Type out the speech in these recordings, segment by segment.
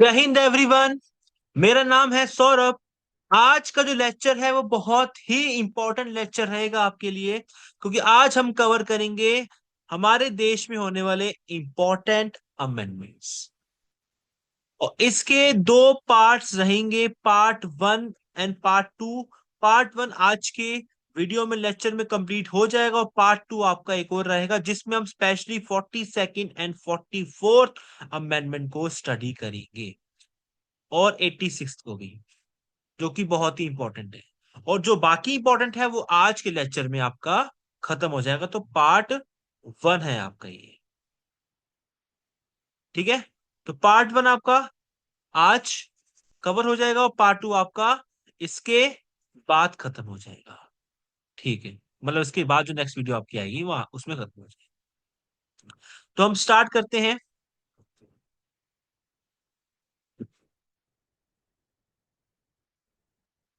जय हिंद एवरीवन। मेरा नाम है सौरभ। आज का जो लेक्चर है वो बहुत ही इंपॉर्टेंट लेक्चर रहेगा आपके लिए, क्योंकि आज हम कवर करेंगे हमारे देश में होने वाले इंपॉर्टेंट अमेंडमेंट्स। और इसके दो पार्ट्स रहेंगे, part one and part two. Part one आज के वीडियो में लेक्चर में कंप्लीट हो जाएगा और पार्ट टू आपका एक और रहेगा, जिसमें हम specially 42nd and 44th amendment को स्टडी करेंगे और 86 को भी, जो कि बहुत ही इंपॉर्टेंट है। और जो बाकी इंपॉर्टेंट है वो आज के लेक्चर में आपका खत्म हो जाएगा। तो पार्ट वन है आपका ये, ठीक है। तो पार्ट वन आपका आज कवर हो जाएगा और पार्ट टू आपका इसके बाद खत्म हो जाएगा, ठीक है। मतलब इसके बाद जो नेक्स्ट वीडियो आपकी आएगी वहां उसमें खत्म हो जाएगा। तो हम स्टार्ट करते हैं।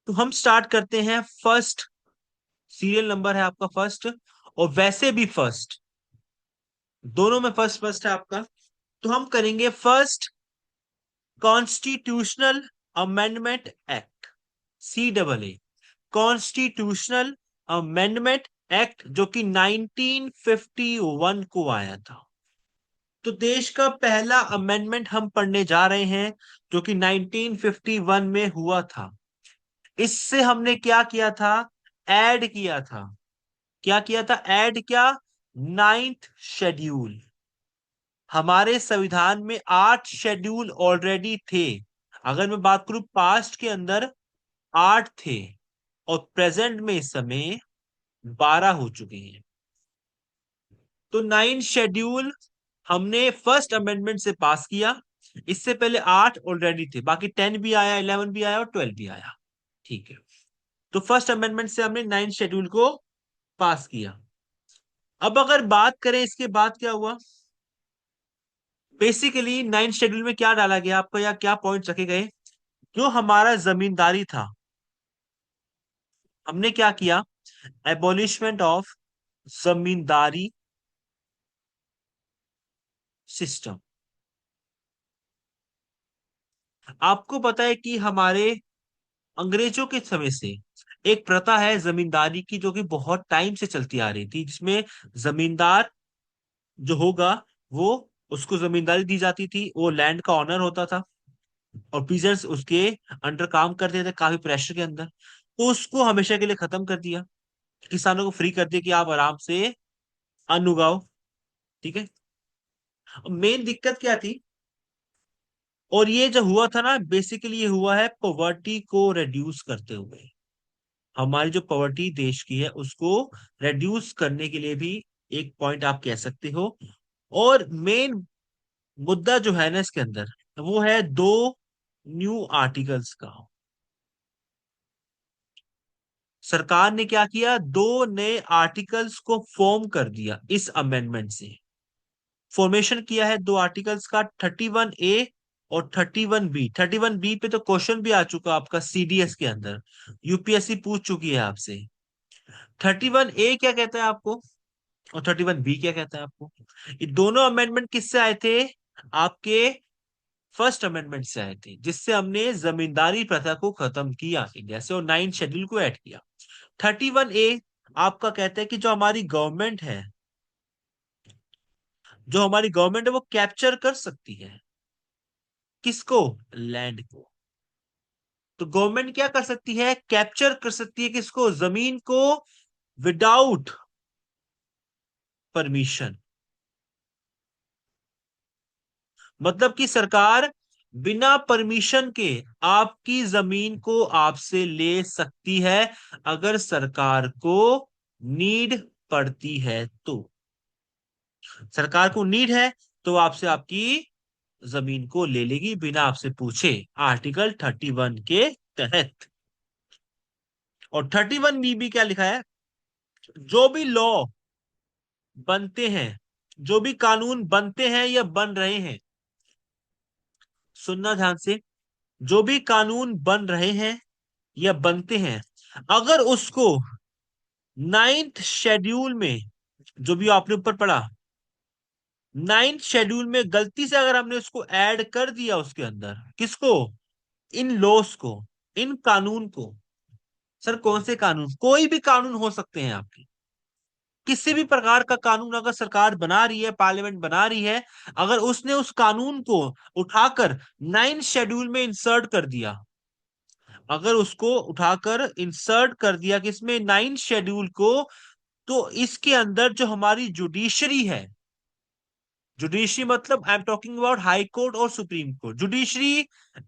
तो हम स्टार्ट करते हैं, फर्स्ट सीरियल नंबर है आपका फर्स्ट, और वैसे भी फर्स्ट, दोनों में फर्स्ट फर्स्ट है आपका। तो हम करेंगे first constitutional amendment act, CAA, constitutional amendment act, जो कि 1951 को आया था। तो देश का पहला अमेंडमेंट हम पढ़ने जा रहे हैं, जो कि 1951 में हुआ था। इससे हमने क्या किया था? ऐड किया था। क्या किया था? ऐड क्या? Ninth schedule. हमारे संविधान में 8 शेड्यूल ऑलरेडी थे। अगर मैं बात करूं पास्ट के अंदर 8 थे, और प्रेजेंट में इस समय 12 हो चुके हैं। तो 9 शेड्यूल हमने फर्स्ट अमेंडमेंट से पास किया। इससे पहले 8 ऑलरेडी थे, बाकी 10 भी आया, 11 भी आया और 12 भी आया, ठीक है। तो फर्स्ट अमेंडमेंट से हमने 9 शेड्यूल को पास किया। अब अगर बात करें इसके बाद क्या हुआ, बेसिकली 9 शेड्यूल में क्या डाला गया आपको, या क्या पॉइंट रखे गए? जो हमारा जमींदारी था, हमने क्या किया? एबॉलिशमेंट ऑफ जमींदारी सिस्टम। आपको पता है कि हमारे अंग्रेजों के समय से एक प्रथा है जमींदारी की, जो कि बहुत टाइम से चलती आ रही थी, जिसमें जमींदार जो होगा वो, उसको जमींदारी दी जाती थी, वो लैंड का ऑनर होता था, और पीजर्स उसके अंडर काम करते थे काफी प्रेशर के अंदर। तो उसको हमेशा के लिए खत्म कर दिया, किसानों को फ्री कर दिया कि आप आराम से अन्न उगाओ, ठीक है। मेन दिक्कत क्या थी, और ये जो हुआ था ना, बेसिकली ये हुआ है पॉवर्टी को रिड्यूस करते हुए। हमारी जो पॉवर्टी देश की है उसको रिड्यूस करने के लिए भी एक पॉइंट आप कह सकते हो। और मेन मुद्दा जो है ना इसके अंदर, वो है दो न्यू आर्टिकल्स का। सरकार ने क्या किया? दो नए आर्टिकल्स को फॉर्म कर दिया इस अमेंडमेंट से। फॉर्मेशन किया है दो आर्टिकल्स का, 31A और 31B। 31B पे तो क्वेश्चन भी आ चुका आपका CDS के अंदर, यूपीएससी पूछ चुकी है आपसे। 31A क्या कहता है आपको, और 31B क्या कहता है आपको? ये दोनों अमेंडमेंट किससे आए थे? आपके फर्स्ट अमेंडमेंट से आए थे, जिससे हमने जमींदारी प्रथा को खत्म किया इंडिया से और 9 शेड्यूल को ऐड किया। 31A आपका कहता है कि जो हमारी गवर्नमेंट है वो कैप्चर कर सकती है किसको? लैंड को। तो गवर्नमेंट क्या कर सकती है? कैप्चर कर सकती है किसको? जमीन को, विदाउट परमिशन। मतलब कि सरकार बिना परमिशन के आपकी जमीन को आपसे ले सकती है, अगर सरकार को नीड पड़ती है तो। सरकार को नीड है तो आपसे आपकी जमीन को ले लेगी बिना आपसे पूछे, आर्टिकल 31 के तहत। और 31B भी क्या लिखा है? जो भी लॉ बनते हैं, जो भी कानून बनते हैं या बन रहे हैं, सुनना ध्यान से, जो भी कानून बन रहे हैं या बनते हैं, अगर उसको 9th शेड्यूल में, जो भी आपने ऊपर पढ़ा, नाइन्थ शेड्यूल में गलती से अगर हमने उसको ऐड कर दिया उसके अंदर, किसको, इन लॉस को, इन कानून को। सर कौन से कानून, कोई भी कानून हो सकते हैं आपके, किसी भी प्रकार का कानून अगर सरकार बना रही है, पार्लियामेंट बना रही है, अगर उसने उस कानून को उठाकर नाइन्थ शेड्यूल में इंसर्ट कर दिया, अगर उसको उठाकर इंसर्ट कर दिया किसमें, नाइन्थ शेड्यूल को, तो इसके अंदर जो हमारी जुडिशरी है, जुडिशरी मतलब I am talking about high court और सुप्रीम कोर्ट, जुडिशरी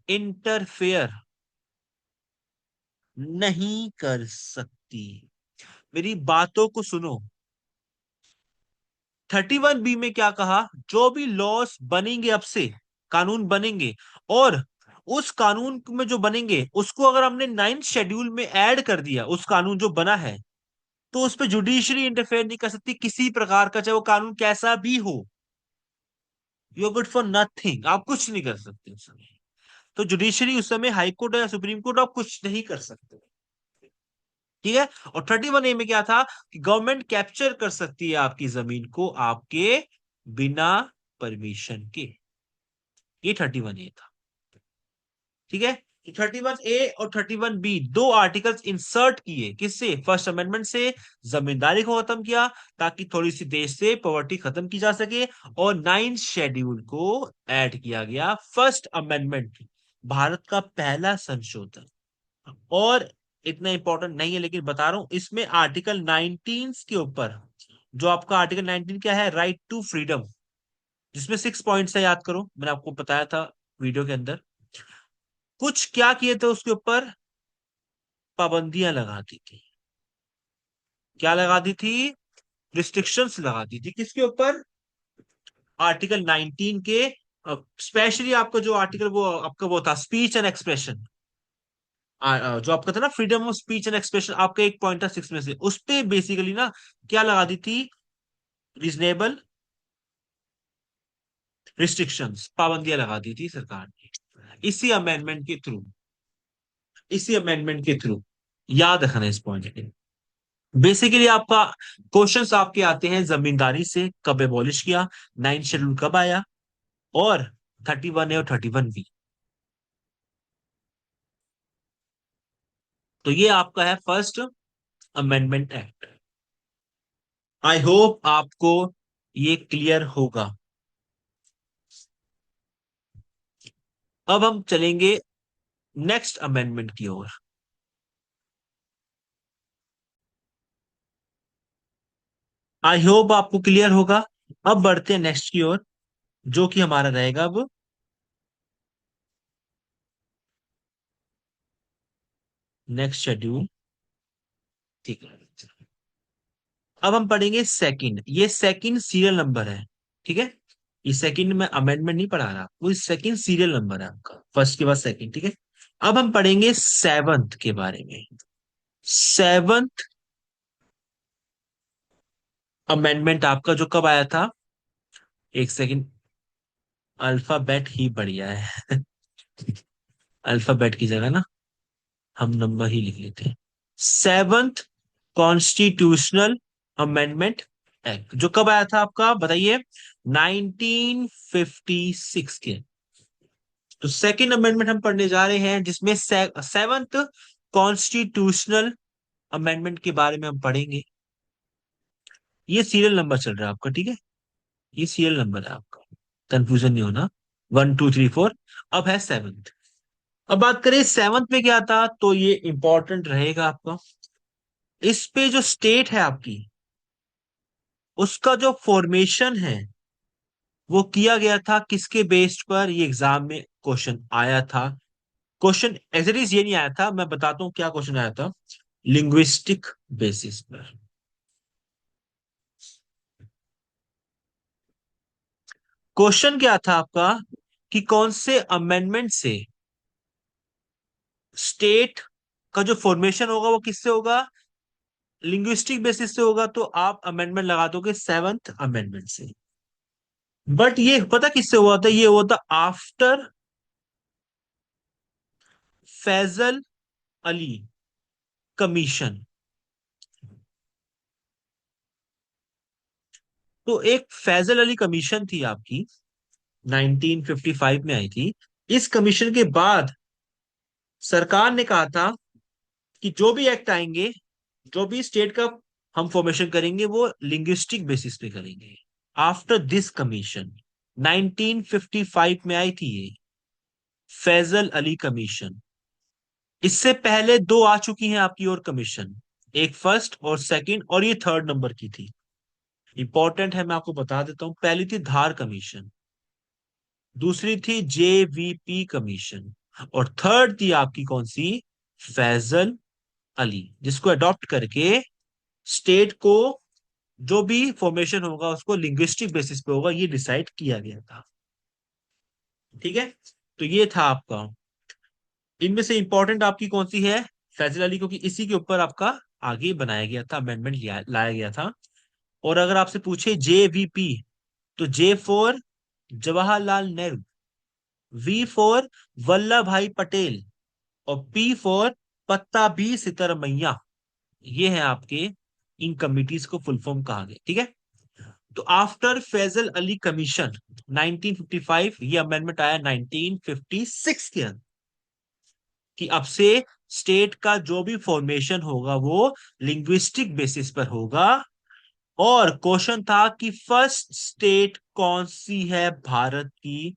इंटरफेयर नहीं कर सकती। मेरी बातों को सुनो। 31 बी में क्या कहा, जो भी लॉस बनेंगे अब से, कानून बनेंगे, और उस कानून में जो बनेंगे उसको अगर हमने नाइन्थ शेड्यूल में ऐड कर दिया, उस कानून जो बना है, तो उस पर जुडिशरी इंटरफेयर नहीं कर सकती किसी प्रकार का, चाहे वो कानून कैसा भी हो। You are good for nothing, आप कुछ नहीं कर सकते उस समय। तो जुडिशरी उस समय हाई कोर्ट या सुप्रीम कोर्ट, आप कुछ नहीं कर सकते। ठीक है। और 31 ए में क्या था, कि गवर्नमेंट कैप्चर कर सकती है आपकी जमीन को आपके बिना परमिशन के। ये 31 ए था। ठीक है। 31 ए और 31 बी दो आर्टिकल्स इंसर्ट किए, किससे, फर्स्ट अमेंडमेंट से, जमींदारी को खत्म किया, ताकि थोड़ी सी देश से पॉवर्टी खत्म की जा सके, और नाइन्थ शेड्यूल को ऐड किया गया फर्स्ट अमेंडमेंट, भारत का पहला संशोधन। और इतना इंपॉर्टेंट नहीं है लेकिन बता रहा हूं, इसमें आर्टिकल 19 के ऊपर, जो आपका आर्टिकल 19 क्या है, राइट टू फ्रीडम, जिसमें 6 पॉइंट्स है, याद करो मैंने आपको बताया था वीडियो के अंदर। कुछ क्या किए थे उसके ऊपर, पाबंदियां लगा दी थी। क्या लगा दी थी, रिस्ट्रिक्शंस लगा दी थी, किसके ऊपर, आर्टिकल 19 के। स्पेशली आपका जो आर्टिकल वो आपका वो था, स्पीच एंड एक्सप्रेशन, जो आपका था ना, freedom of speech and expression, आपका एक पॉइंट था 6 में से, उस पे बेसिकली ना क्या लगा दी थी, रीजनेबल रिस्ट्रिक्शंस, पाबंदियां लगा दी थी सरकार ने, इसी अमेंडमेंट के थ्रू, इसी अमेंडमेंट के थ्रू। याद रखना इस पॉइंट को। बेसिकली आपका क्वेश्चंस आपके आते हैं जमींदारी से, कब एबॉलिश किया, नाइन्थ शेड्यूल कब आया, और 31 ए और 31 बी। तो ये आपका है first amendment act. I hope आपको ये क्लियर होगा। अब हम चलेंगे नेक्स्ट अमेंडमेंट की ओर। आई होप आपको क्लियर होगा। अब बढ़ते हैं नेक्स्ट की ओर, जो कि हमारा रहेगा अब नेक्स्ट शेड्यूल। ठीक है। अब हम पढ़ेंगे सेकंड, ये सेकंड सीरियल नंबर है। ठीक है। ये सेकंड में अमेंडमेंट नहीं पढ़ा रहा, वो सेकंड सीरियल नंबर है आपका, फर्स्ट के बाद सेकंड। ठीक है। अब हम पढ़ेंगे सेवंथ के बारे में। सेवंथ अमेंडमेंट आपका जो कब आया था, एक सेकंड, अल्फाबेट ही बढ़िया है। अल्फाबेट की जगह ना हम नंबर ही लिख लेते हैं। सेवंथ कॉन्स्टिट्यूशनल अमेंडमेंट एक्ट जो कब आया था आपका, बताइए, 1956 के। तो सेकंड अमेंडमेंट हम पढ़ने जा रहे हैं, जिसमें सेवंथ कॉन्स्टिट्यूशनल अमेंडमेंट के बारे में हम पढ़ेंगे। ये सीरियल नंबर चल रहा है आपका, ठीक है, ये सीरियल नंबर है आपका, कंफ्यूजन नहीं होना, 1 2 3 4। अब है सेवंथ। अब बात करें सेवंथ में क्या था, तो ये इंपॉर्टेंट रहेगा आपका। इस पे जो स्टेट है आपकी, उसका जो फॉर्मेशन है, वो किया गया था किसके बेस्ड पर, ये एग्जाम में क्वेश्चन आया था। क्वेश्चन एज इट इज ये नहीं आया था, मैं बताता हूं क्या क्वेश्चन आया था, लिंग्विस्टिक बेसिस पर। क्वेश्चन क्या था आपका, कि कौन से अमेंडमेंट से स्टेट का जो फॉर्मेशन होगा वो किससे होगा, लिंग्विस्टिक बेसिस से होगा, तो आप अमेंडमेंट लगा दोगे सेवंथ अमेंडमेंट से। बट ये पता किससे हुआ था, ये हुआ था आफ्टर फैजल अली कमीशन। तो एक फैजल अली कमीशन थी आपकी, 1955 में आई थी। इस कमीशन के बाद सरकार ने कहा था कि जो भी एक्ट आएंगे, जो भी स्टेट का हम फॉर्मेशन करेंगे, वो लिंग्विस्टिक बेसिस पे करेंगे। आफ्टर दिस कमीशन, 1955 में आई थी ये फैजल अली कमीशन। इससे पहले दो आ चुकी हैं आपकी और कमीशन, एक फर्स्ट और सेकंड, और ये थर्ड नंबर की थी। इंपॉर्टेंट है, मैं आपको बता देता हूं। पहली थी धार कमीशन, दूसरी थी जेवीपी कमीशन, और थर्ड थी आपकी कौन सी, फैजल अली, जिसको अडॉप्ट करके स्टेट को जो भी फॉर्मेशन होगा उसको लिंग्विस्टिक बेसिस पे होगा, ये डिसाइड किया गया था। ठीक है, तो ये था आपका। इनमें से इंपॉर्टेंट आपकी कौन सी है, फैजल अली, क्योंकि इसी के ऊपर आपका आगे बनाया गया था, अमेंडमेंट लाया गया था। और अगर आपसे पूछे जेवीपी, तो J for Jawaharlal Nehru, V for Vallabhbhai Patel, और पी फॉर पत्ता भी सितरमैया। ये है आपके इन कमिटीज को फुल फॉर्म कहा गया। ठीक है, तो आफ्टर फैजल अली कमीशन 1955, ये अमेंडमेंट आया 1956 के अंदर, कि अब से स्टेट का जो भी फॉर्मेशन होगा वो लिंग्विस्टिक बेसिस पर होगा। और क्वेश्चन था कि फर्स्ट स्टेट कौन सी है भारत की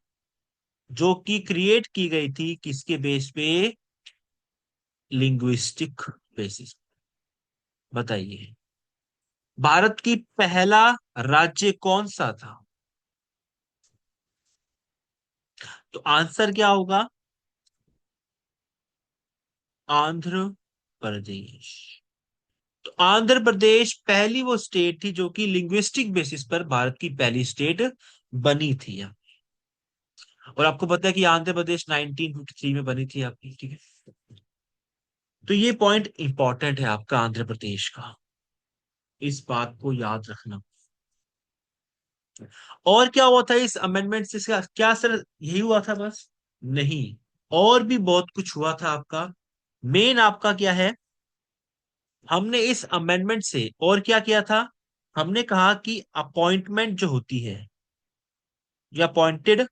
जो कि क्रिएट की गई थी किसके बेस पे, लिंग्विस्टिक बेसिस। बताइए, भारत की पहला राज्य कौन सा था? तो आंसर क्या होगा, आंध्र प्रदेश। तो आंध्र प्रदेश पहली वो स्टेट थी जो कि लिंग्विस्टिक बेसिस पर भारत की पहली स्टेट बनी थी। और आपको पता है कि आंध्र प्रदेश 1953 में बनी थी आपकी। ठीक है, तो ये पॉइंट इंपॉर्टेंट है आपका आंध्र प्रदेश का, इस बात को याद रखना। और क्या हुआ था इस अमेंडमेंट से, इसका क्या सर यही हुआ था बस? नहीं, और भी बहुत कुछ हुआ था आपका। मेन आपका क्या है, हमने इस अमेंडमेंट से और क्या किया था, हमने कहा कि अपॉइंटमेंट जो होती है, या अपॉइंटेड,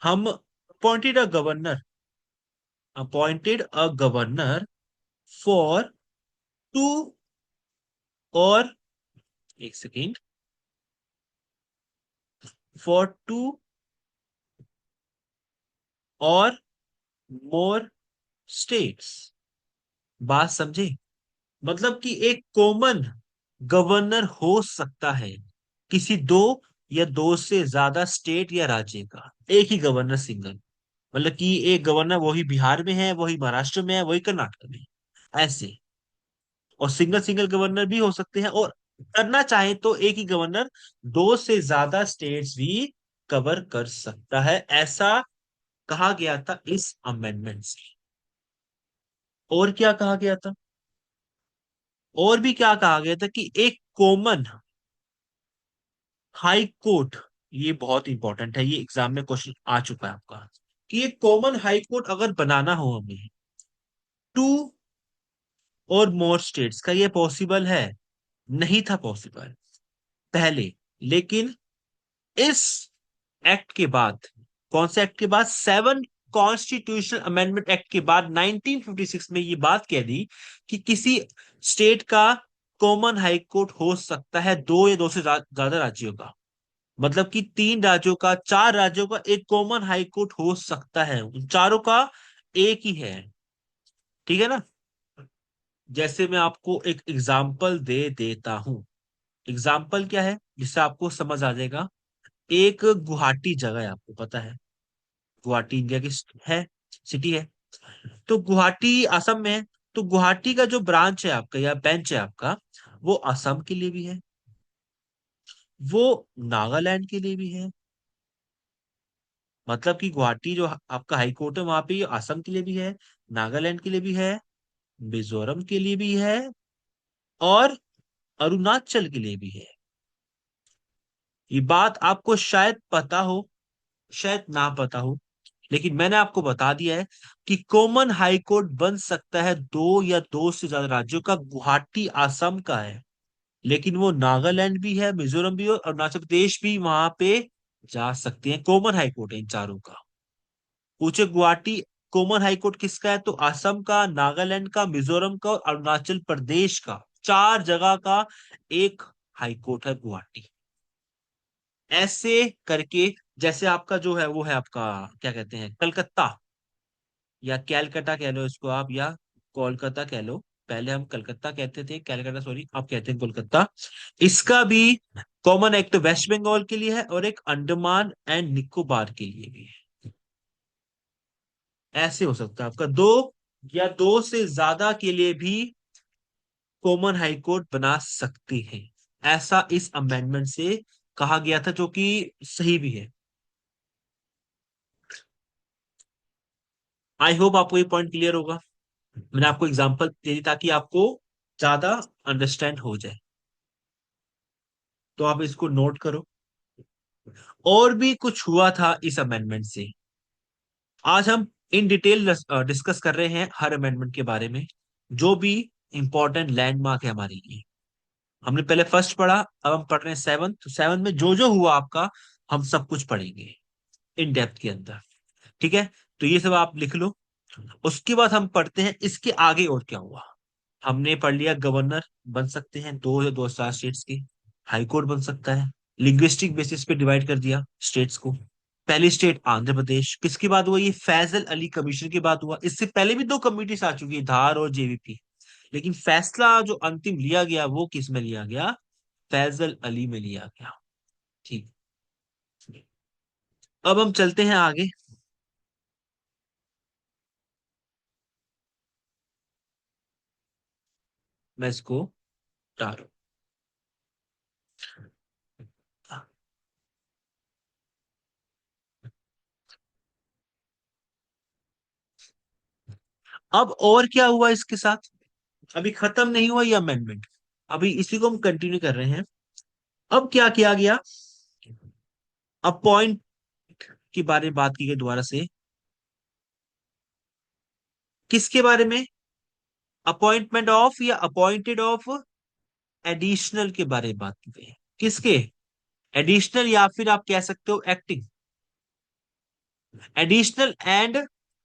हम appointed a governor, appointed a governor for two, और एक सेकेंड, फॉर टू और मोर स्टेट्स। बात समझे? मतलब कि एक कॉमन गवर्नर हो सकता है किसी दो या दो से ज्यादा स्टेट या राज्य का, एक ही गवर्नर सिंगल। मतलब कि एक गवर्नर वही बिहार में है, वही महाराष्ट्र में है, वही कर्नाटक में है, ऐसे। और सिंगल सिंगल गवर्नर भी हो सकते हैं, और करना चाहे तो एक ही गवर्नर दो से ज्यादा स्टेट्स भी कवर कर सकता है, ऐसा कहा गया था इस अमेंडमेंट से। और क्या कहा गया था, और भी क्या कहा गया था कि एक कॉमन हाई कोर्ट, ये बहुत इंपॉर्टेंट है, ये एग्जाम में क्वेश्चन आ चुका है आपका, कि एक कॉमन हाई कोर्ट अगर बनाना हो हमें टू और मोर स्टेट्स का, ये पॉसिबल है? नहीं था पॉसिबल पहले। लेकिन इस एक्ट के बाद, कौन से एक्ट के बाद, सेवन कॉन्स्टिट्यूशनल अमेंडमेंट एक्ट के बाद 1956 में ये बात कह दी कि किसी स्टेट का कॉमन हाई कोर्ट हो सकता है दो या दो से ज्यादा राज्यों का। मतलब कि तीन राज्यों का, चार राज्यों का एक कॉमन हाई कोर्ट हो सकता है, उन चारों का एक ही है। ठीक है ना? जैसे मैं आपको एक एग्जाम्पल दे देता हूं। एग्जाम्पल क्या है जिससे आपको समझ आ जाएगा। एक गुवाहाटी जगह है, आपको पता है गुवाहाटी इंडिया की है, सिटी है। तो गुवाहाटी असम में है। तो गुवाहाटी का जो ब्रांच है आपका या बेंच है आपका, वो असम के लिए भी है, वो नागालैंड के लिए भी है। मतलब कि गुवाहाटी जो आपका हाई कोर्ट है वहां पे ये असम के लिए भी है, नागालैंड के लिए भी है, मिजोरम के लिए भी है, और अरुणाचल के लिए भी है। ये बात आपको शायद पता हो, शायद ना पता हो, लेकिन मैंने आपको बता दिया है कि कॉमन हाई कोर्ट बन सकता है दो या दो से ज्यादा राज्यों का। गुवाहाटी असम का है, लेकिन वो नागालैंड भी है, मिजोरम भी और अरुणाचल प्रदेश भी वहां पे जा सकते हैं। कॉमन हाई कोर्ट है इन चारों का। पूछे गुवाहाटी कॉमन हाई कोर्ट किसका है, तो असम का, नागालैंड का, मिजोरम का और अरुणाचल प्रदेश का, चार जगह का एक हाई कोर्ट है गुवाहाटी। ऐसे करके, जैसे आपका जो है वो है आपका, क्या कहते हैं, कलकत्ता या कैलकाटा कह लो इसको आप, या कोलकाता कह लो। पहले हम कलकत्ता कहते थे, कैलकाटा सॉरी, अब कहते हैं कोलकाता। इसका भी कॉमन एक्ट वेस्ट बंगाल के लिए है और एक अंडमान एंड निकोबार के लिए भी है। ऐसे हो सकता है आपका दो या दो से ज्यादा के लिए भी कॉमन हाई कोर्ट बना सकते हैं। ऐसा इस अमेंडमेंट से कहा गया था, जो कि सही भी है। आई होप आपको ये पॉइंट क्लियर होगा। मैंने आपको एग्जांपल दे दी ताकि आपको ज्यादा अंडरस्टैंड हो जाए। तो आप इसको नोट करो। और भी कुछ हुआ था इस अमेंडमेंट से। आज हम इन डिटेल डिस्कस कर रहे हैं हर अमेंडमेंट के बारे में, जो भी इंपॉर्टेंट लैंडमार्क है हमारे लिए। हमने पहले फर्स्ट पढ़ा, अब हम पढ़ रहे हैं सेवंथ। तो सेवंथ में जो जो हुआ आपका, हम सब कुछ पढ़ेंगे इन डेप्थ के अंदर। ठीक है, तो ये सब आप लिख लो। उसके बाद हम पढ़ते हैं इसके आगे और क्या हुआ। हमने पढ़ लिया गवर्नर बन सकते हैं दो या दो से चार स्टेट्स के, हाई कोर्ट बन सकता है, लिंग्विस्टिक बेसिस पे डिवाइड कर दिया स्टेट्स को। पहली स्टेट आंध्र प्रदेश, किसके बाद हुआ, ये फैजल अली कमीशन के बाद हुआ। इससे पहले भी दो कमिटीज आ चुकी है, धार और जेवीपी। लेकिन फैसला जो अंतिम लिया गया वो किस में लिया गया, फैजल अली में लिया गया। ठीक। अब हम चलते हैं आगे। मैं इसको हटा रहा हूं। अब और क्या हुआ इसके साथ, अभी खत्म नहीं हुआ ये अमेंडमेंट, अभी इसी को हम कंटिन्यू कर रहे हैं। अब क्या किया गया, अपॉइंट के बारे में बात की गई दोबारा से। किसके बारे में, अपॉइंटमेंट ऑफ या अपॉइंटेड ऑफ एडिशनल के बारे में बात की गई है। किसके, एडिशनल या फिर आप कह सकते हो एक्टिंग। एडिशनल एंड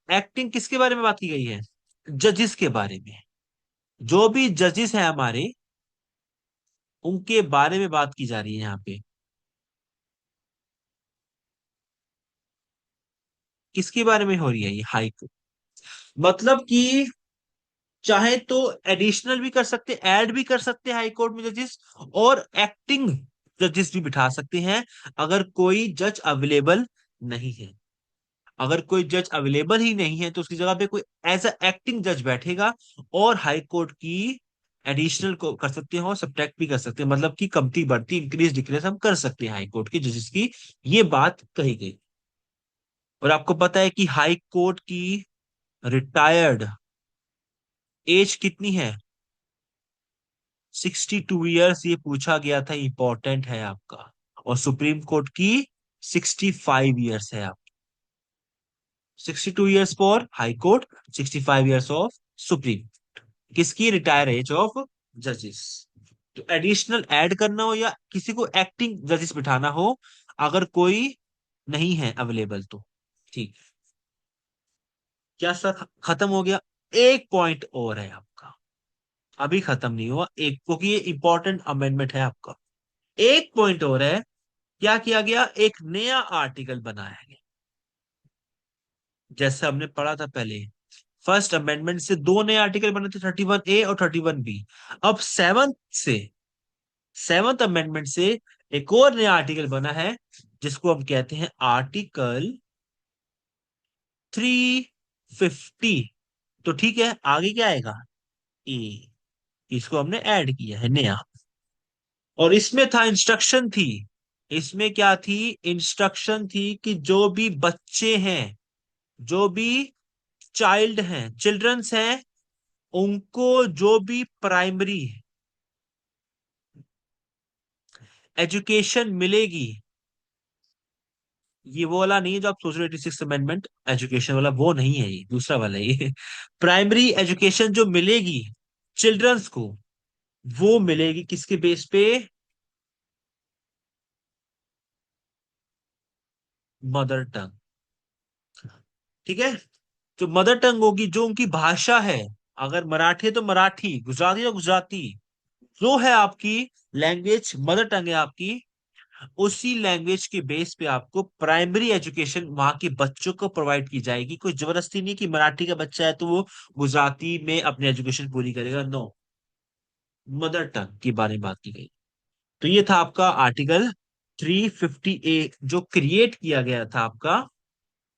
एक्टिंग किसके बारे में बात की गई है, जजेस के बारे में। जो भी जजेस हैं हमारे, उनके बारे में बात की जा रही है यहाँ पे। किसके बारे में हो रही है ये, हाई कोर्ट। मतलब कि चाहे तो एडिशनल भी कर सकते, ऐड भी कर सकते हैं हाई कोर्ट में जजेस, और एक्टिंग जजेस भी बिठा सकते हैं अगर कोई जज अवेलेबल नहीं है। अगर कोई जज अवेलेबल ही नहीं है तो उसकी जगह पे कोई एज अ एक्टिंग जज बैठेगा, और हाई कोर्ट की एडिशनल को कर सकते हैं और सब्ट्रैक्ट भी कर सकते हैं, मतलब कि कमती बढ़ती इंक्रीज डिक्रीज हम कर सकते हैं हाई कोर्ट की जजेस की। ये बात कही गई। और आपको पता है कि हाई कोर्ट की रिटायर्ड एज कितनी है, 62 ईयर्स, ये पूछा गया था, इंपॉर्टेंट है आपका। और सुप्रीम कोर्ट की 65 ईयर्स है आप। 62 years for high court, 65 years of supreme, किसकी रिटायर एज ऑफ जजेस। तो एडिशनल ऐड करना हो या किसी को एक्टिंग जजेस बिठाना हो, अगर कोई नहीं है अवेलेबल तो। ठीक। क्या सर खत्म हो गया, एक पॉइंट और है आपका, अभी खत्म नहीं हुआ एक, क्योंकि ये इंपॉर्टेंट अमेंडमेंट है आपका। एक पॉइंट और है। क्या किया गया, एक नया आर्टिकल बनाया गया। जैसे हमने पढ़ा था पहले, फर्स्ट अमेंडमेंट से दो नए आर्टिकल बने थे, 31A और 31B। अब सेवंथ अमेंडमेंट से एक और नया आर्टिकल बना है, जिसको हम कहते हैं आर्टिकल 350। तो ठीक है, आगे क्या आएगा, ए, इसको हमने ऐड किया है नया। और इसमें था, इंस्ट्रक्शन थी, इसमें क्या थी, इंस्ट्रक्शन थी कि जो भी बच्चे हैं, जो भी चाइल्ड हैं, चिल्ड्रंस हैं, उनको जो भी प्राइमरी एजुकेशन मिलेगी। ये वो वाला नहीं है जो आप सोच रहे हो, 86 अमेंडमेंट एजुकेशन वाला, वो नहीं है, ये दूसरा वाला है ये। प्राइमरी एजुकेशन जो मिलेगी चिल्ड्रंस को, वो मिलेगी किसके बेस पे? Mother tongue. ठीक है। जो मदर टंग होगी, जो उनकी भाषा है, अगर मराठी है तो मराठी, गुजराती तो गुजराती, जो है आपकी लैंग्वेज, मदर टंग है आपकी, उसी लैंग्वेज के बेस पे आपको प्राइमरी एजुकेशन वहां के बच्चों को प्रोवाइड की जाएगी। कोई जबरदस्ती नहीं कि मराठी का बच्चा है तो वो गुजराती में अपनी एजुकेशन पूरी करेगा, नो। मदर टंग के बारे में बात की गई। तो ये था आपका आर्टिकल 350A, जो क्रिएट किया गया था आपका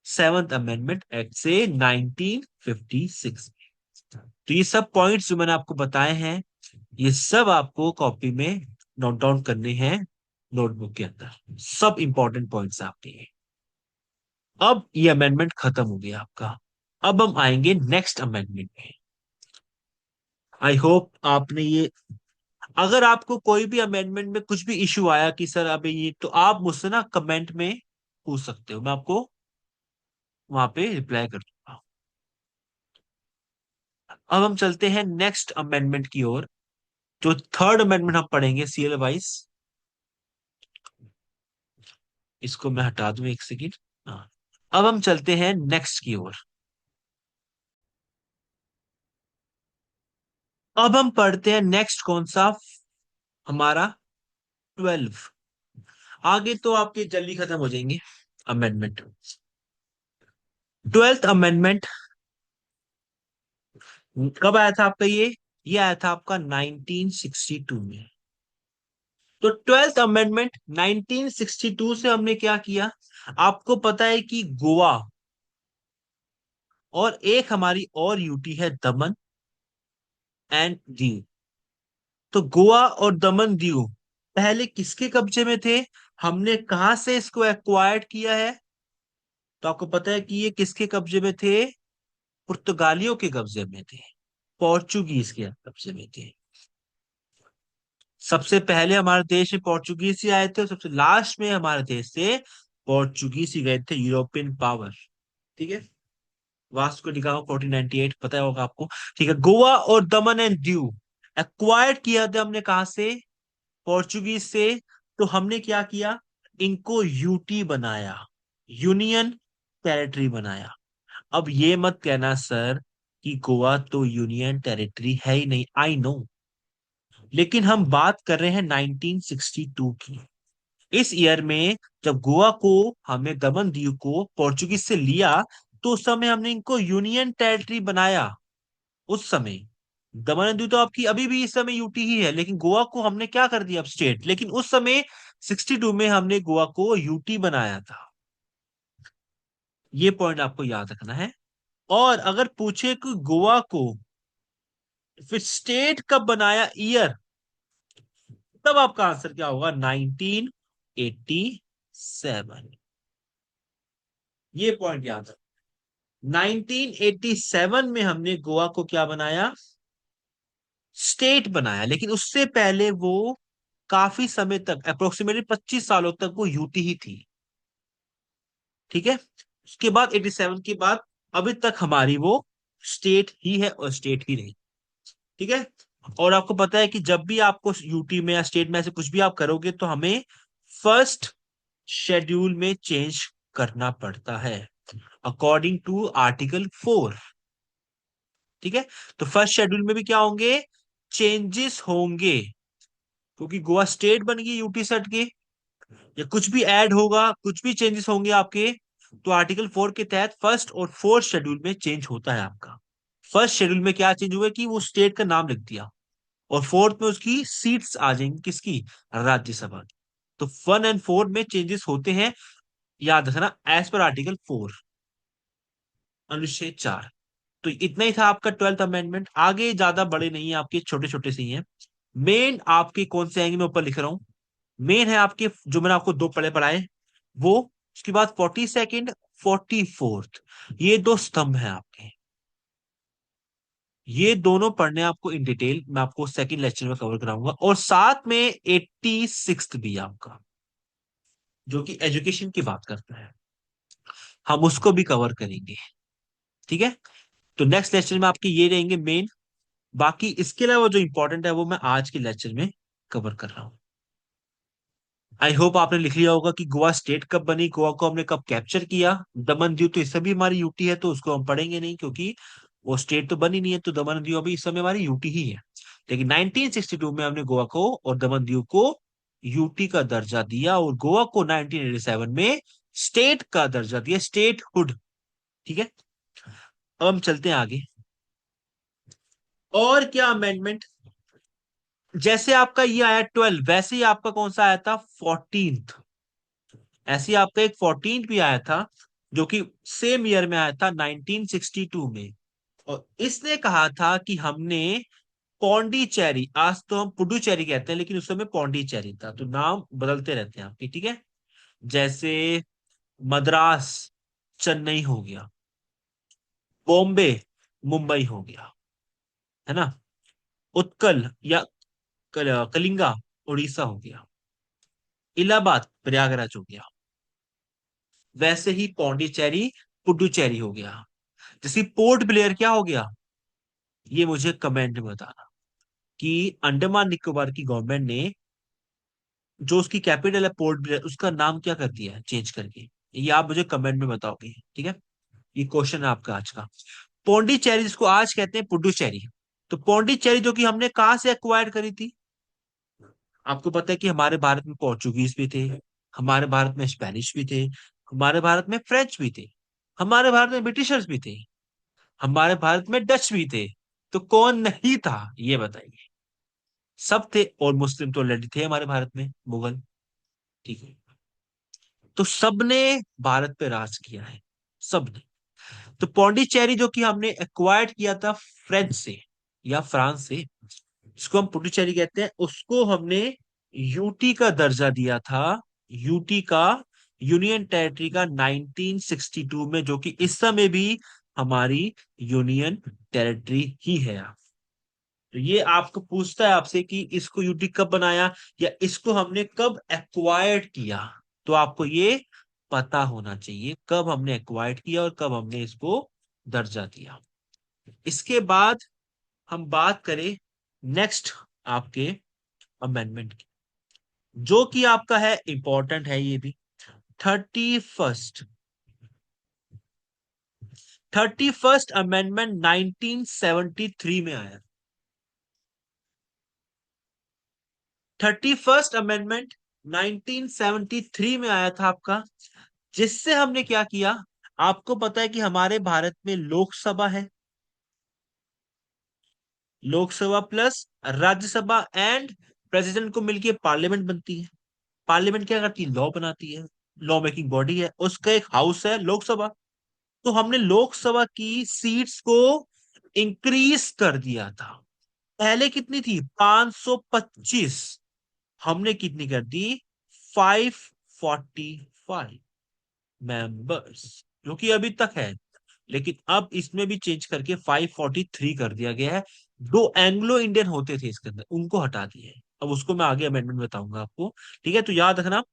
सेवंथ अमेंडमेंट एक्ट से 1956 में। तो ये सब पॉइंट्स जो मैंने आपको बताए हैं, ये सब आपको कॉपी में नोट डाउन करने हैं, नोटबुक के अंदर। सब इंपॉर्टेंट पॉइंट्स आपके ये। अब ये अमेंडमेंट खत्म हो गया आपका। अब हम आएंगे नेक्स्ट अमेंडमेंट में। आई होप आपने ये, अगर आपको कोई भी अमेंडमेंट में कुछ भी इश्यू आया कि सर अभी ये, तो आप मुझसे ना कमेंट में पूछ सकते हो, मैं आपको वहां पे रिप्लाई कर दूंगा। अब हम चलते हैं नेक्स्ट अमेंडमेंट की ओर। जो थर्ड अमेंडमेंट हम पढ़ेंगे सीरियल वाइज, इसको मैं हटा दूं एक सेकेंड। हाँ। अब हम चलते हैं नेक्स्ट की ओर। अब हम पढ़ते हैं नेक्स्ट कौन सा, हमारा 12। आगे तो आपके जल्दी खत्म हो जाएंगे अमेंडमेंट। 12th अमेंडमेंट कब आया था आपका ये आया था आपका 1962 में। तो 12th अमेंडमेंट 1962 से हमने क्या किया, आपको पता है कि गोवा और एक हमारी और यूटी है दमन एंड दीव। तो गोवा और दमन दीव पहले किसके कब्जे में थे? हमने कहां से इसको एक्वायर्ड किया है? तो आपको पता है कि ये किसके कब्जे में थे? पुर्तगालियों के कब्जे में थे, पोर्चुगीज के कब्जे में थे। सबसे पहले हमारे देश में पोर्चुगीज ही आए थे, और सबसे लास्ट में हमारे देश से पोर्चुगीज ही गए थे, यूरोपियन पावर। ठीक है। वास्को डी गामा 1498 पता होगा आपको। ठीक है। गोवा और दमन एंड दीव एक्वायर्ड किया था हमने कहा से? पोर्चुगीज से। तो हमने क्या किया, इनको यूटी बनाया, यूनियन टेरिटरी बनाया। अब ये मत कहना सर कि गोवा तो यूनियन टेरिटरी है ही नहीं, आई नो, लेकिन हम बात कर रहे हैं 1962 की। इस ईयर में जब गोवा को, हमने दमन दीव को पोर्चुगीज से लिया, तो उस समय हमने इनको यूनियन टेरिटरी बनाया। उस समय दमन एंड दीव तो आपकी अभी भी इस समय यूटी ही है, लेकिन गोवा को हमने क्या कर दिया अब स्टेट, लेकिन उस समय 62 में हमने गोवा को यूटी बनाया था। ये पॉइंट आपको याद रखना है। और अगर पूछे कि गोवा को फिर स्टेट कब बनाया, ईयर, तब आपका आंसर क्या होगा? 1987। ये पॉइंट याद रखना। 1987 में हमने गोवा को क्या बनाया, स्टेट बनाया, लेकिन उससे पहले वो काफी समय तक, अप्रोक्सीमेटली 25 सालों तक वो यूटी ही थी। ठीक है। उसके बाद 87 के बाद अभी तक हमारी वो स्टेट ही है और स्टेट ही रही। ठीक है। और आपको पता है कि जब भी आपको यूटी में या स्टेट में से कुछ भी आप करोगे, तो हमें फर्स्ट शेड्यूल में चेंज करना पड़ता है, अकॉर्डिंग टू आर्टिकल 4। ठीक है। तो फर्स्ट शेड्यूल में भी क्या होंगे, चेंजेस होंगे, क्योंकि गोवा स्टेट बन गई यूटी से हटके, या कुछ भी ऐड होगा, कुछ भी चेंजेस होंगे आपके, तो आर्टिकल 4 के तहत फर्स्ट और फोर्थ शेड्यूल में चेंज होता है आपका। फर्स्ट शेड्यूल में क्या चेंज हुआ कि वो स्टेट का नाम लिख दिया, और फोर्थ में उसकी सीट्स आ जाएंगी किसकी, राज्यसभा की। तो 1 और 4 में चेंजेस होते हैं, याद रखना, एज पर आर्टिकल 4, अनुच्छेद 4। तो इतना ही था आपका 12th अमेंडमेंट। आगे ज्यादा बड़े नहीं है आपके, छोटे छोटे से ही हैं। मेन आपके कौन से आएंगे, मैं ऊपर लिख रहा हूं। मेन है आपके जो मैंने आपको दो पढ़े पढ़ाए, वो, उसके बाद 42nd, 44th, ये दो स्तंभ हैं आपके। ये दोनों पढ़ने आपको इन डिटेल, मैं आपको सेकंड लेक्चर में कवर कराऊंगा, और साथ में 86th भी आपका, जो कि एजुकेशन की बात करता है, हम उसको भी कवर करेंगे। ठीक है। तो नेक्स्ट लेक्चर में आपके ये रहेंगे मेन, बाकी इसके अलावा जो इंपॉर्टेंट है वो मैं आज के लेक्चर में कवर कर रहा हूँ। आई होप आपने लिख लिया होगा कि गोवा स्टेट कब बनी, गोवा को हमने कब कैप्चर किया। दमन दीव तो इस समय हमारी यूटी है, तो उसको हम पढ़ेंगे नहीं क्योंकि वो स्टेट तो बनी नहीं है, तो दमन दीव अभी इस समय हमारी यूटी ही है। लेकिन 1962 में हमने गोवा को और दमन दीव को यूटी का दर्जा दिया, और गोवा को 1987 में स्टेट का दर्जा दिया, स्टेटहुड। ठीक है, अब हम चलते हैं आगे। और क्या अमेंडमेंट, जैसे आपका ये आया 12, वैसे ही आपका कौन सा आया था 14th। ऐसे ही आपका एक 14th भी आया था, जो कि सेम ईयर में आया था 1962 में। और इसने कहा था कि हमने पौंडीचेरी, आज तो हम पुडुचेरी कहते हैं लेकिन उस समय पौंडीचेरी था, तो नाम बदलते रहते हैं आपके, ठीक है। जैसे मद्रास चेन्नई हो गया, बॉम्बे मुंबई हो गया, है ना। उत्कल या कलिंगा उड़ीसा हो गया, इलाहाबाद प्रयागराज हो गया। वैसे ही पौंडीचेरी पुडुचेरी हो गया। जैसे पोर्ट ब्लेयर क्या हो गया, ये मुझे कमेंट में बताना कि अंडमान निकोबार की गवर्नमेंट ने जो उसकी कैपिटल है पोर्ट ब्लेयर, उसका नाम क्या कर दिया है चेंज करके। ये आप मुझे कमेंट में बताओगे, ठीक है। ये क्वेश्चन है आपका आज का। पौंडीचेरी जिसको आज कहते हैं पुडुचेरी, तो पौंडीचेरी जो कि हमने कहाँ से एक्वायर करी थी। आपको पता है कि हमारे भारत में पोर्चुगीज भी थे, हमारे भारत में स्पेनिश भी थे, हमारे भारत में फ्रेंच भी थे, हमारे भारत में ब्रिटिशर्स भी थे, हमारे भारत में डच भी थे। तो कौन नहीं था ये बताइए। सब थे, और मुस्लिम तो ऑलरेडी थे हमारे भारत में, मुगल। ठीक है, तो सबने भारत पे राज किया है, सबने। तो पौंडीचेरी जो कि हमने एक्वायर्ड किया था फ्रेंच से या फ्रांस से, जिसको हम पुडुचेरी कहते हैं, उसको हमने यूटी का दर्जा दिया था, यूटी का, यूनियन टेरिटरी का 1962 में, जो कि इस समय भी हमारी यूनियन टेरिटरी ही है। तो ये आपको पूछता है आपसे कि इसको यूटी कब बनाया या इसको हमने कब एक्वायर्ड किया, तो आपको ये पता होना चाहिए कब हमने एक्वायर्ड किया और कब हमने इसको दर्जा दिया। इसके बाद हम बात करें नेक्स्ट आपके अमेंडमेंट की, जो कि आपका है इंपॉर्टेंट है ये भी। 31st 31st अमेंडमेंट 1973 में आया। 31st अमेंडमेंट 1973 में आया था आपका, जिससे हमने क्या किया। आपको पता है कि हमारे भारत में लोकसभा है, Lok Sabha plus Rajya Sabha and president को मिलकर पार्लियामेंट बनती है। पार्लियामेंट क्या करती है, लॉ बनाती है, लॉ मेकिंग बॉडी है, उसका एक हाउस है लोकसभा। तो हमने लोकसभा की सीट्स को इंक्रीज कर दिया था। पहले कितनी थी 525, हमने कितनी कर दी 545 मेंबर्स, जो कि अभी तक है। लेकिन अब इसमें भी चेंज करके 543 कर दिया गया है। दो एंग्लो इंडियन होते थे इसके अंदर, उनको हटा दिया है। अब उसको मैं आगे अमेंडमेंट बताऊंगा आपको, ठीक है। तो याद रखना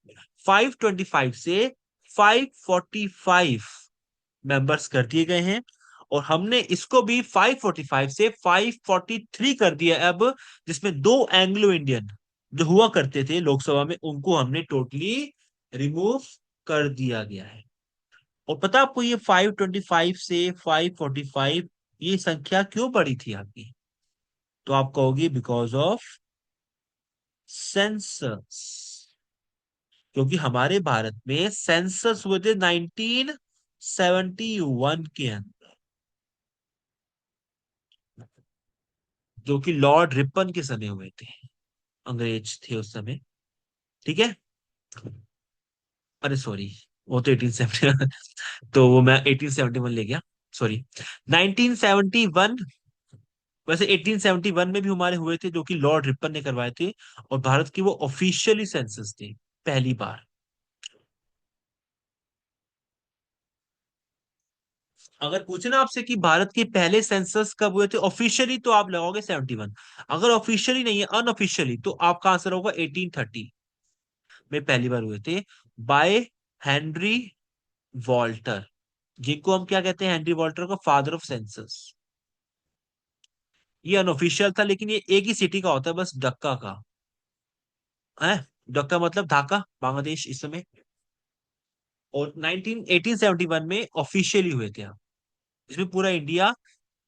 525 से 545 मेंबर्स कर दिए गए हैं, और हमने इसको भी 545 से 543 कर दिया है अब, जिसमें दो एंग्लो इंडियन जो हुआ करते थे लोकसभा में, उनको हमने टोटली रिमूव कर दिया गया है। और पता आपको ये 525 से 545 ये संख्या क्यों बढ़ी थी आपकी, तो आप कहोगे बिकॉज ऑफ सेंसस। क्योंकि हमारे भारत में सेंसस हुए थे 1971 के अंदर, जो कि लॉर्ड रिपन के समय हुए थे, अंग्रेज थे उस समय, ठीक है। अरे सॉरी, वो तो 1870 तो वो मैं 1871 ले गया, सॉरी। 1971, वैसे 1871 में भी हमारे हुए थे, जो कि लॉर्ड रिपन ने करवाए थे, और भारत की वो ऑफिशियली सेंसस थे, पहली बार। अगर पूछे ना आपसे कि भारत के पहले सेंसस कब हुए थे ऑफिशियली, तो आप लगाओगे 71। अगर ऑफिशियली नहीं है, अनऑफिशियली, तो आपका आंसर होगा 1830 में पहली बार हुए थे, बाय हेनरी वॉल्टर, जिनको हम क्या कहते हैं, हेनरी वॉल्टर को फादर ऑफ सेंसस। ये अनऑफिशियल था, लेकिन ये एक ही सिटी का होता है बस, ढाका का है। ढाका मतलब ढाका, बांग्लादेश इस समय। और 1871 में ऑफिशियली हुए थे आप। इसमें पूरा इंडिया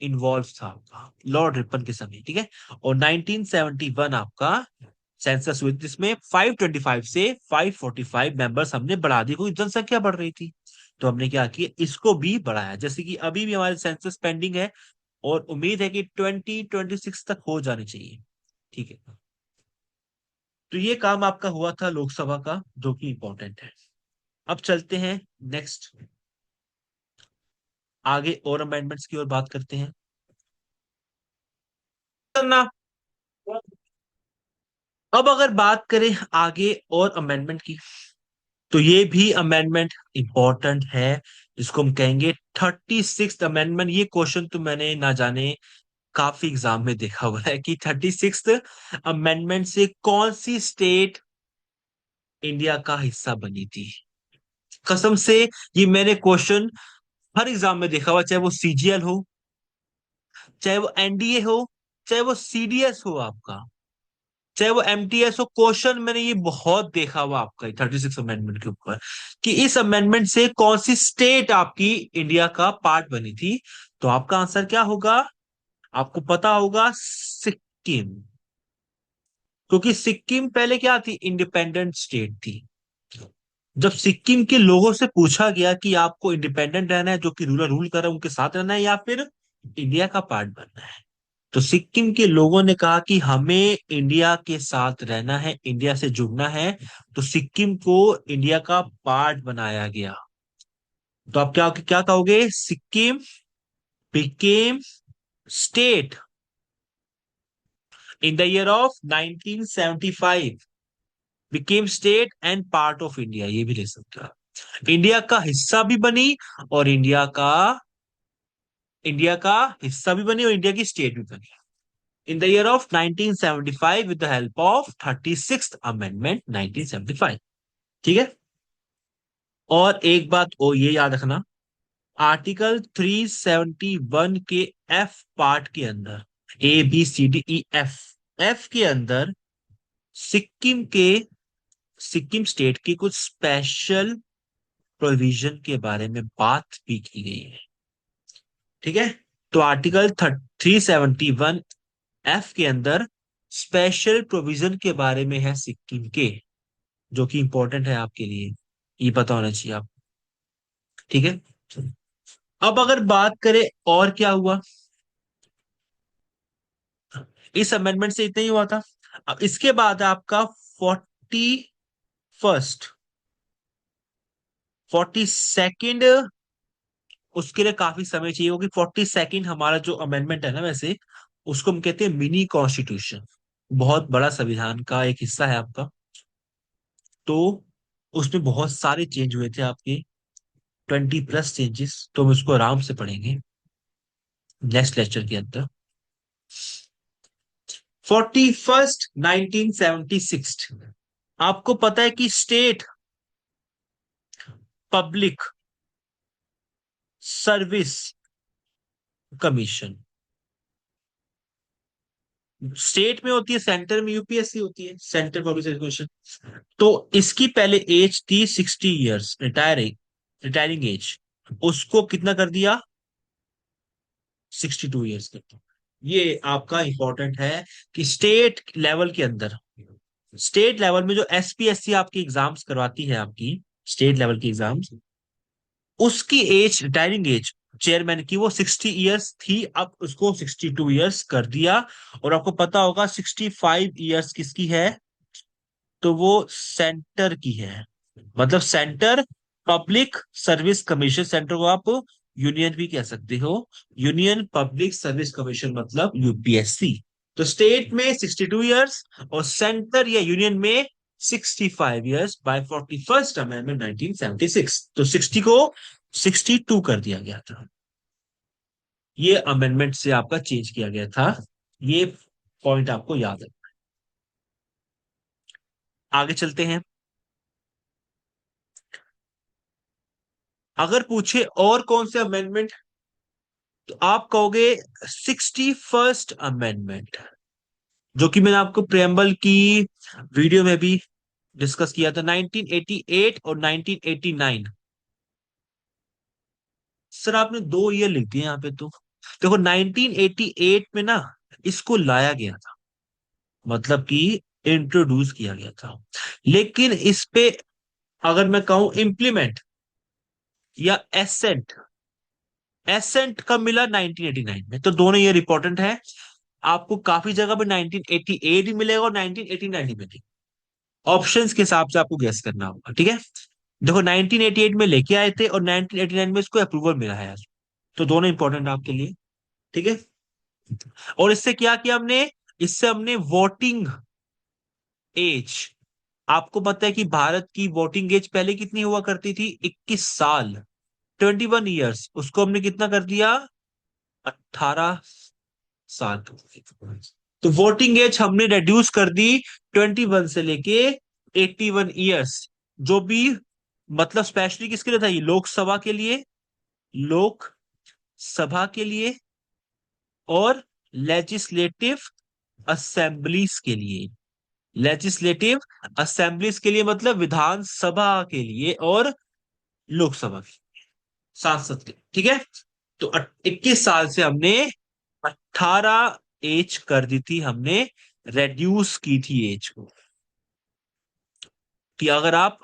इन्वॉल्व था आपका लॉर्ड रिपन के समय, ठीक है। और 1971 आपका सेंसस हुई, जिसमें 525 से 545 मेंबर्स हमने बढ़ा दिए, क्योंकि जनसंख्या बढ़ रही थी। तो हमने क्या किया, इसको भी बढ़ाया, जैसे कि अभी भी हमारे सेंसस पेंडिंग है, और उम्मीद है कि 2026 तक हो जानी चाहिए, ठीक है। तो ये काम आपका हुआ था लोकसभा का, जो कि इंपॉर्टेंट है। अब चलते हैं नेक्स्ट, आगे और अमेंडमेंट्स की ओर बात करते हैं। करना। अब अगर बात करें आगे और अमेंडमेंट की, तो ये भी अमेंडमेंट इंपॉर्टेंट है, जिसको हम कहेंगे 36th अमेंडमेंट। ये क्वेश्चन तो मैंने ना जाने काफी एग्जाम में देखा हुआ है कि 36th अमेंडमेंट से कौन सी स्टेट इंडिया का हिस्सा बनी थी। कसम से, ये मैंने क्वेश्चन हर एग्जाम में देखा हुआ, चाहे वो सीजीएल हो, चाहे वो एनडीए हो, चाहे वो सीडीएस हो आपका, चाहे वो एमटीएस हो। क्वेश्चन मैंने ये बहुत देखा हुआ आपका 36 अमेंडमेंट के ऊपर, कि इस अमेंडमेंट से कौन सी स्टेट आपकी इंडिया का पार्ट बनी थी। तो आपका आंसर क्या होगा, आपको पता होगा, सिक्किम। क्योंकि सिक्किम पहले क्या थी, इंडिपेंडेंट स्टेट थी। जब सिक्किम के लोगों से पूछा गया कि आपको इंडिपेंडेंट रहना है, जो कि रूलर रूल कर रहा है उनके साथ रहना है, या फिर इंडिया का पार्ट बनना है, तो सिक्किम के लोगों ने कहा कि हमें इंडिया के साथ रहना है, इंडिया से जुड़ना है। तो सिक्किम को इंडिया का पार्ट बनाया गया। तो आप क्या क्या कहोगे, Sikkim became state in the year of 1975, became state and part of India, ये भी ले सकते हो। इंडिया का हिस्सा भी बनी, और इंडिया का हिस्सा भी बनी, और इंडिया की स्टेट भी बनी in the year of 1975 with the help of 36th amendment 1975, ठीक है। और एक बात और ये याद रखना, आर्टिकल 371 के एफ पार्ट के अंदर, ABCDEF, एफ के अंदर सिक्किम के सिक्किम स्टेट की कुछ स्पेशल प्रोविजन के बारे में बात भी की गई है, ठीक है। तो आर्टिकल 371 एफ के अंदर स्पेशल प्रोविजन के बारे में है सिक्किम के, जो कि इंपॉर्टेंट है आपके लिए, ये पता होना चाहिए आप, ठीक है। अब अगर बात करें और क्या हुआ, इस अमेंडमेंट से इतना ही हुआ था। अब इसके बाद आपका 41st 42nd, उसके लिए काफी समय चाहिए, क्योंकि 42nd हमारा जो अमेंडमेंट है ना, वैसे उसको हम कहते हैं मिनी कॉन्स्टिट्यूशन। बहुत बड़ा संविधान का एक हिस्सा है आपका। तो उसमें बहुत सारे चेंज हुए थे आपके, 20+ चेंजेस, तो हम उसको आराम से पढ़ेंगे नेक्स्ट लेक्चर के अंदर। 41st 1976, आपको पता है कि state public service commission, state में होती है, सेंटर में यूपीएससी होती है, सेंटर पब्लिक सर्विस कमीशन। तो इसकी पहले एज थी 60 ईयर्स, रिटायरिंग एज, उसको कितना कर दिया, 62 ईयर्स कर दिया। ये आपका इंपॉर्टेंट है कि स्टेट लेवल में जो एसपीएससी आपकी एग्जाम्स करवाती है, आपकी स्टेट लेवल की एग्जाम्स, उसकी एज, रिटायरिंग एज चेयरमैन की, वो 60 ईयर्स थी, अब उसको 62 ईयर्स कर दिया। और आपको पता होगा 65 ईयर्स किसकी है, तो वो सेंटर की है। मतलब centre public service commission, centre को आप यूनियन भी कह सकते हो, यूनियन पब्लिक सर्विस कमीशन मतलब यूपीएससी। तो स्टेट में 62 ईयर्स, और सेंटर या यूनियन में 65 ईयर्स, बाय 41st अमेंडमेंट 1976। तो 60 को 62 कर दिया गया था। ये अमेंडमेंट से आपका चेंज किया गया था, ये पॉइंट आपको याद है। आगे चलते हैं। अगर पूछे और कौन से अमेंडमेंट तो आप कहोगे 61st अमेंडमेंट, जो कि मैंने आपको प्रेम्बल की वीडियो में भी डिस्कस किया था, 1988 और 1989। सर आपने 2 ईयर लिख दिए यहाँ पे तो। देखो 1988 में ना इसको लाया गया था, मतलब कि इंट्रोड्यूस किया गया था, लेकिन इस पे अगर मैं कहूं इम्प्लीमेंट या एसेंट, एसेंट कब मिला 1989 में, तो दोनों ईयर इंपॉर्टेंट है। आपको काफी जगह पे 1988 भी मिलेगा और 1989 भी मिलेगा। ऑप्शंस के हिसाब से आपको गेस करना होगा, ठीक है। देखो 1988 में लेके आए थे और 1989 में इसको अप्रूवल मिला है आज, तो दोनों इंपॉर्टेंट आपके लिए, ठीक है। और इससे क्या किया हमने, इससे हमने वोटिंग एज, आपको पता है कि भारत की वोटिंग एज पहले कितनी हुआ करती थी, 21 साल, 21 ईयर्स, उसको हमने कितना कर दिया, 18 साल। तो वोटिंग एज हमने रिड्यूस कर दी 21 से लेके 81 ईयर्स, जो भी मतलब स्पेशली किसके लिए था, ये लोकसभा के लिए, लोकसभा के लिए और लेजिस्लेटिव असेंबलीज के लिए, लेजिस्लेटिव असेंबलीज के लिए मतलब विधानसभा के लिए और लोकसभा के सांसद के, ठीक है। तो 21 साल से हमने 18 एज कर दी थी, हमने रेड्यूस की थी एज को, कि अगर आप,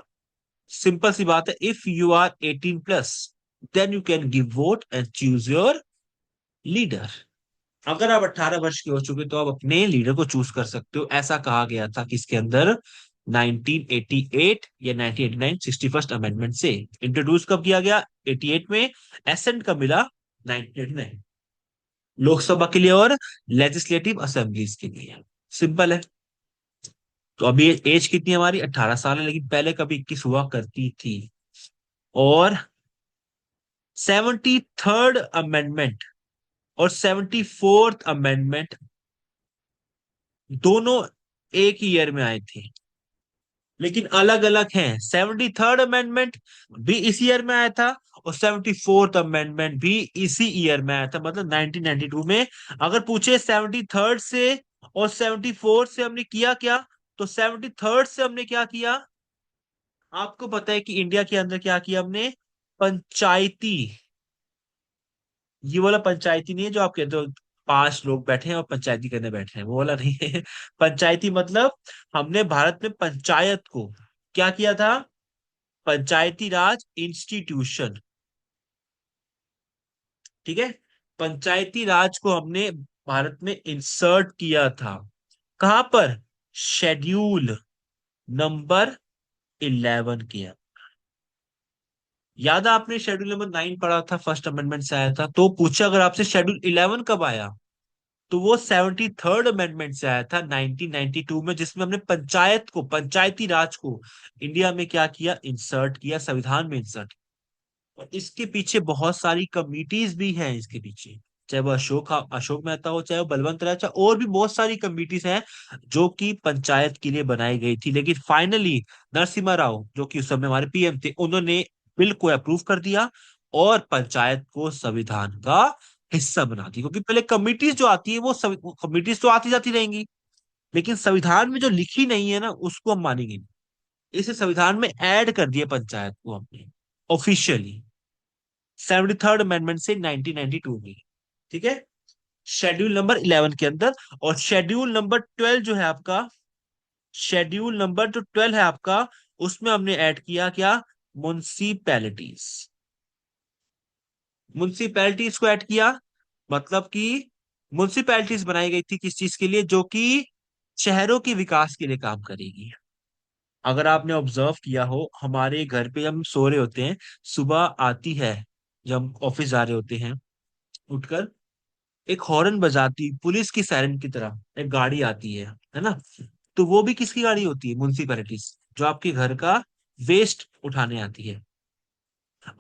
सिंपल सी बात है, if you are 18 plus then you can give vote and choose your leader. अगर आप 18 वर्ष के हो चुके तो आप अपने लीडर को चूज कर सकते हो, ऐसा कहा गया था किसके अंदर, 1988 या 1989 61st अमेंडमेंट से। इंट्रोड्यूस कब किया गया, 88 में। एसेंट कब मिला, 1989, लोकसभा के लिए और लेजिस्लेटिव असेंबलीज के लिए। सिंपल है। तो अभी एज कितनी है हमारी, 18 साल है, लेकिन पहले कभी 21 हुआ करती थी। और 73rd अमेंडमेंट और 74th अमेंडमेंट दोनों एक ही ईयर में आए थे, लेकिन अलग अलग हैं। 73rd अमेंडमेंट भी इसी ईयर में आया था और 74th अमेंडमेंट भी इसी ईयर में आया था, मतलब 1992 में। अगर पूछे 73rd से और 74th से हमने किया क्या, तो 73rd से हमने क्या किया, आपको पता है कि इंडिया के अंदर क्या किया हमने, पंचायती, ये वाला पंचायती नहीं है जो आप कहते हो 5 लोग बैठे हैं और पंचायती करने बैठे हैं, वो वाला नहीं है। पंचायती मतलब हमने भारत में पंचायत को क्या किया था, पंचायती राज इंस्टीट्यूशन, ठीक है। पंचायती राज को हमने भारत में इंसर्ट किया था, कहां पर, शेड्यूल नंबर 11 किया। याद है आपने शेड्यूल नंबर 9 पढ़ा था, फर्स्ट अमेंडमेंट से आया था, तो पूछा अगर आपसे शेड्यूल 11 कब आया, तो वो 73rd अमेंडमेंट से आया था 1992 में, जिसमें हमने पंचायत को, पंचायती राज को इंडिया में क्या किया, इंसर्ट किया, संविधान में इंसर्ट। और इसके पीछे बहुत सारी कमिटीज भी हैं इसके पीछे, चाहे वो अशोक मेहता हो, चाहे वो बलवंत राय, चाहे और भी बहुत सारी कमिटीज हैं जो कि पंचायत के लिए बनाई गई थी। लेकिन फाइनली नरसिम्हा राव, जो कि उस समय हमारे पीएम थे, उन्होंने बिल को अप्रूव कर दिया और पंचायत को संविधान का हिस्सा बना दिया। क्योंकि पहले कमिटीज जो आती है वो कमिटीज तो आती जाती रहेंगी, लेकिन संविधान में जो लिखी नहीं है ना उसको हम मानेंगे नहीं। इसे संविधान में ऐड कर दिया पंचायत को हमने ऑफिशियली 73rd अमेंडमेंट से 1992 में, ठीक है, शेड्यूल नंबर 11 के अंदर। और शेड्यूल नंबर 12 जो है आपका, शेड्यूल नंबर जो 12 है आपका, उसमें हमने ऐड किया क्या, म्युनिसिपैलिटीज, म्युनिसिपैलिटीज को ऐड किया। मतलब कि म्युनिसिपैलिटीज बनाई गई थी किस चीज के लिए, जो कि शहरों के विकास के लिए काम करेगी। अगर आपने ऑब्जर्व किया हो, हमारे घर पे हम सो रहे होते हैं, सुबह आती है, जब हम ऑफिस जा रहे होते हैं उठकर, एक हॉर्न बजाती पुलिस की सायरन की तरह एक गाड़ी आती है ना। तो वो भी किसकी गाड़ी होती है, म्युनिसिपैलिटीज, जो आपके घर का वेस्ट उठाने आती है।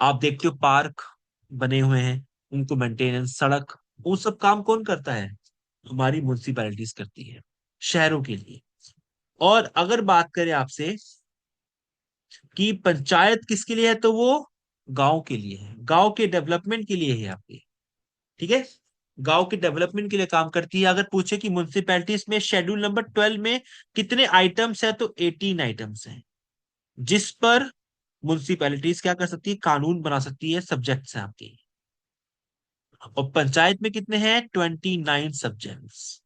आप देखते हो पार्क बने हुए हैं, उनको मेंटेनेंस, सड़क, वो सब काम कौन करता है, हमारी म्युनिसिपैलिटीज करती है शहरों के लिए। और अगर बात करें आपसे कि पंचायत किसके लिए है, तो वो गांव के लिए है, गांव के डेवलपमेंट के लिए है आपके। ठीक है, गांव के डेवलपमेंट के लिए काम करती है। अगर पूछे कि म्युनिसिपैलिटीज में शेड्यूल नंबर 12 में कितने आइटम्स है, तो 18 आइटम्स हैं, जिस पर म्युनिसिपैलिटीज क्या कर सकती है, कानून बना सकती है, सब्जेक्ट्स हैं आपके। और पंचायत में कितने हैं, 29 सब्जेक्ट्स,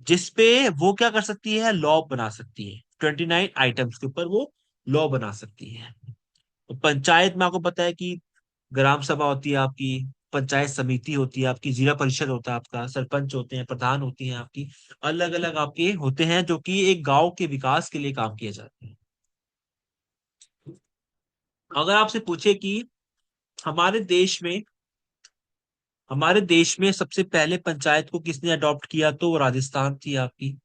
जिसपे वो क्या कर सकती है, लॉ बना सकती है। 29 आइटम्स के ऊपर वो लॉ बना सकती है। तो पंचायत में आपको पता है कि ग्राम सभा होती है आपकी, पंचायत समिति होती है आपकी, जिला परिषद होता है आपका, सरपंच होते हैं, प्रधान होती हैं आपकी, अलग अलग आपके होते हैं, जो कि एक गांव के विकास के लिए काम किया जाता है। अगर आपसे पूछे कि हमारे देश में हमारे देश में सबसे पहले पंचायत को किसने अडॉप्ट किया, तो वो राजस्थान थी आपकी।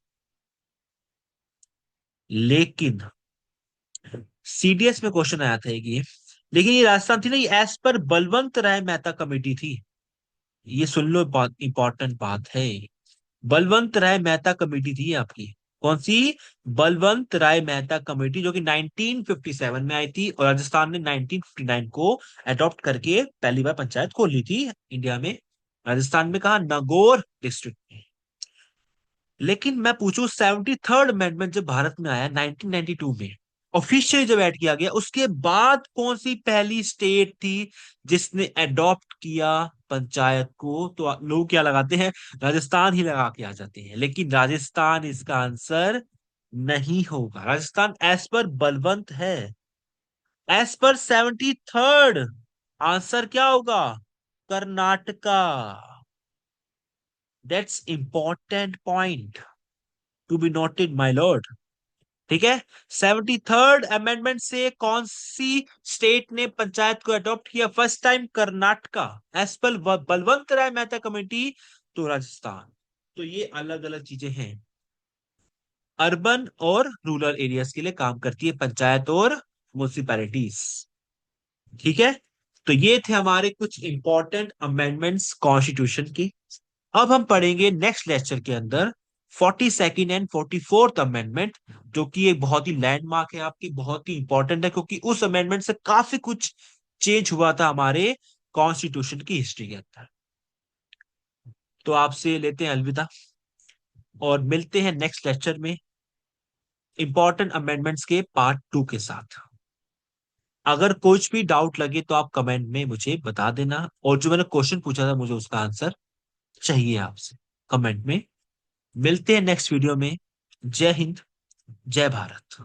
लेकिन सीडीएस में क्वेश्चन आया था ये, लेकिन ये राजस्थान थी ना, ये एज पर बलवंत राय मेहता कमेटी थी। ये सुन लो, बहुत इंपॉर्टेंट बात है। बलवंत राय मेहता कमेटी थी आपकी। कौन सी? बलवंत राय मेहता कमेटी, जो कि 1957 में आई थी, और राजस्थान ने 1959 को अडॉप्ट करके पहली बार पंचायत खोल ली थी इंडिया में। राजस्थान में कहा, नागौर डिस्ट्रिक्ट में। लेकिन मैं पूछूं, 73rd अमेंडमेंट जब भारत में आया 1992 में, ऑफिशियली जब ऐड किया गया, उसके बाद कौन सी पहली स्टेट थी जिसने अडॉप्ट किया पंचायत को? तो लोग क्या लगाते हैं, राजस्थान ही लगा के आ जाते हैं, लेकिन राजस्थान इसका आंसर नहीं होगा। राजस्थान एज पर बलवंत है, एज पर 73rd आंसर क्या होगा, Karnataka. That's important point to be noted my Lord. ठीक है, 73rd अमेंडमेंट से कौन सी स्टेट ने पंचायत को अडॉप्ट किया first time? Karnataka. As per Balwant राय मेहता कमेटी, तो राजस्थान। तो ये अलग अलग चीजें हैं। अर्बन और रूरल एरियाज के लिए काम करती है पंचायत और म्युनिसिपैलिटीज। ठीक है, तो ये थे हमारे कुछ इंपॉर्टेंट अमेंडमेंट्स कॉन्स्टिट्यूशन की। अब हम पढ़ेंगे नेक्स्ट लेक्चर के अंदर 42nd एंड 44th अमेंडमेंट, जो कि एक बहुत ही लैंडमार्क है आपकी, बहुत ही इंपॉर्टेंट है, क्योंकि उस अमेंडमेंट से काफी कुछ चेंज हुआ था हमारे कॉन्स्टिट्यूशन की हिस्ट्री के अंदर। तो आपसे लेते हैं अलविदा, और मिलते हैं नेक्स्ट लेक्चर में इंपॉर्टेंट अमेंडमेंट्स के पार्ट 2 के साथ। अगर कुछ भी डाउट लगे तो आप कमेंट में मुझे बता देना, और जो मैंने क्वेश्चन पूछा था मुझे उसका आंसर चाहिए आपसे, कमेंट में। मिलते हैं नेक्स्ट वीडियो में। जय हिंद, जय भारत।